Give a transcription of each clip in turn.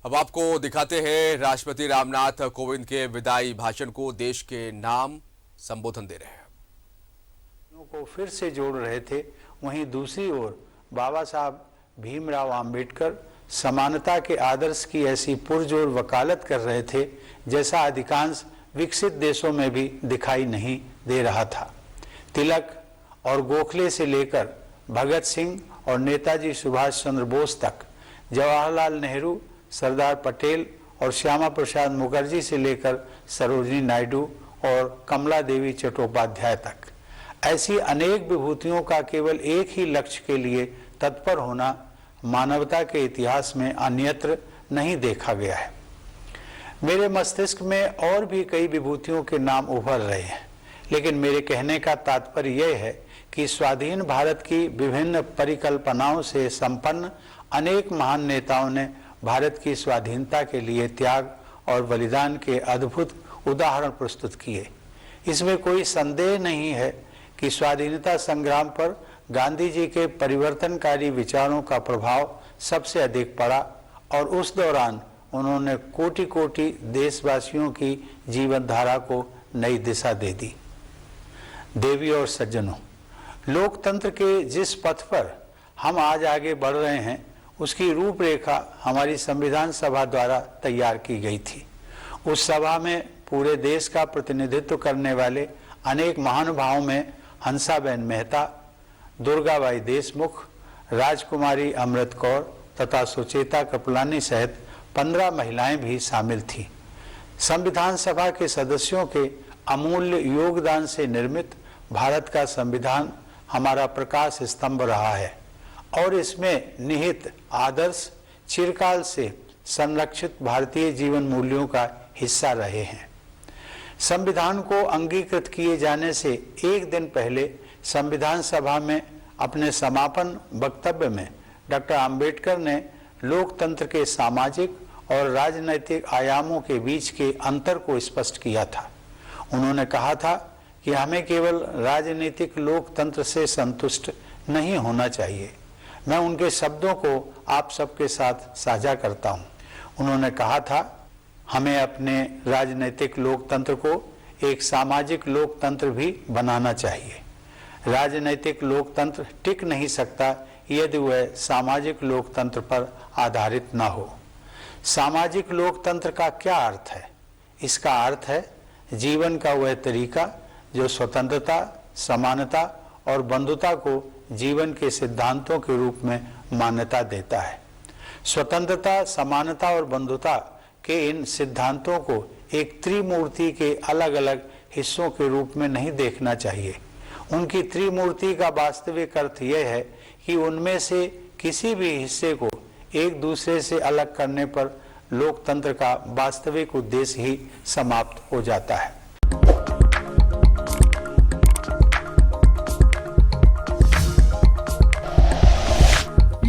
अब आपको दिखाते हैं राष्ट्रपति रामनाथ कोविंद के विदाई भाषण को। देश के नाम संबोधन दे रहे हैं। को फिर से जोड़ रहे थे। वहीं दूसरी ओर बाबा साहब भीमराव अंबेडकर समानता के आदर्श की ऐसी पुरजोर वकालत कर रहे थे जैसा अधिकांश विकसित देशों में भी दिखाई नहीं दे रहा था। तिलक और गोखले से लेकर भगत सिंह और नेताजी सुभाष चंद्र बोस तक, जवाहरलाल नेहरू, सरदार पटेल और श्यामा प्रसाद मुखर्जी से लेकर सरोजिनी नायडू और कमला देवी चट्टोपाध्याय तक, ऐसी अनेक विभूतियों का केवल एक ही लक्ष्य के लिए तत्पर होना मानवता के इतिहास में अन्यत्र नहीं देखा गया है। मेरे मस्तिष्क में और भी कई विभूतियों के नाम उभर रहे हैं, लेकिन मेरे कहने का तात्पर्य यह है कि स्वाधीन भारत की विभिन्न परिकल्पनाओं से संपन्न अनेक महान नेताओं ने भारत की स्वाधीनता के लिए त्याग और बलिदान के अद्भुत उदाहरण प्रस्तुत किए। इसमें कोई संदेह नहीं है कि स्वाधीनता संग्राम पर गांधी जी के परिवर्तनकारी विचारों का प्रभाव सबसे अधिक पड़ा और उस दौरान उन्होंने कोटि कोटि देशवासियों की जीवन धारा को नई दिशा दे दी। देवी और सज्जनों, लोकतंत्र के जिस पथ पर हम आज आगे बढ़ रहे हैं उसकी रूपरेखा हमारी संविधान सभा द्वारा तैयार की गई थी। उस सभा में पूरे देश का प्रतिनिधित्व करने वाले अनेक महानुभावों में हंसाबेन मेहता, दुर्गाबाई देशमुख, राजकुमारी अमृत कौर तथा सुचेता कृपलानी सहित 15 महिलाएं भी शामिल थीं। संविधान सभा के सदस्यों के अमूल्य योगदान से निर्मित भारत का संविधान हमारा प्रकाश स्तंभ रहा है और इसमें निहित आदर्श चिरकाल से संरक्षित भारतीय जीवन मूल्यों का हिस्सा रहे हैं। संविधान को अंगीकृत किए जाने से एक दिन पहले संविधान सभा में अपने समापन वक्तव्य में डॉक्टर अंबेडकर ने लोकतंत्र के सामाजिक और राजनैतिक आयामों के बीच के अंतर को स्पष्ट किया था। उन्होंने कहा था कि हमें केवल राजनीतिक लोकतंत्र से संतुष्ट नहीं होना चाहिए। मैं उनके शब्दों को आप सबके साथ साझा करता हूं। उन्होंने कहा था, हमें अपने राजनीतिक लोकतंत्र को एक सामाजिक लोकतंत्र भी बनाना चाहिए। राजनीतिक लोकतंत्र टिक नहीं सकता यदि वह सामाजिक लोकतंत्र पर आधारित न हो। सामाजिक लोकतंत्र का क्या अर्थ है? इसका अर्थ है जीवन का वह तरीका जो स्वतंत्रता, समानता और बंधुता को जीवन के सिद्धांतों के रूप में मान्यता देता है। स्वतंत्रता, समानता और बंधुता के इन सिद्धांतों को एक त्रिमूर्ति के अलग अलग हिस्सों के रूप में नहीं देखना चाहिए। उनकी त्रिमूर्ति का वास्तविक अर्थ यह है कि उनमें से किसी भी हिस्से को एक दूसरे से अलग करने पर लोकतंत्र का वास्तविक उद्देश्य ही समाप्त हो जाता है।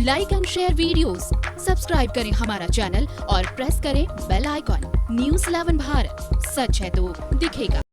Like and share videos, subscribe करें हमारा चैनल और प्रेस करें बेल आइकॉन। न्यूज़ 11 भारत, सच है तो दिखेगा।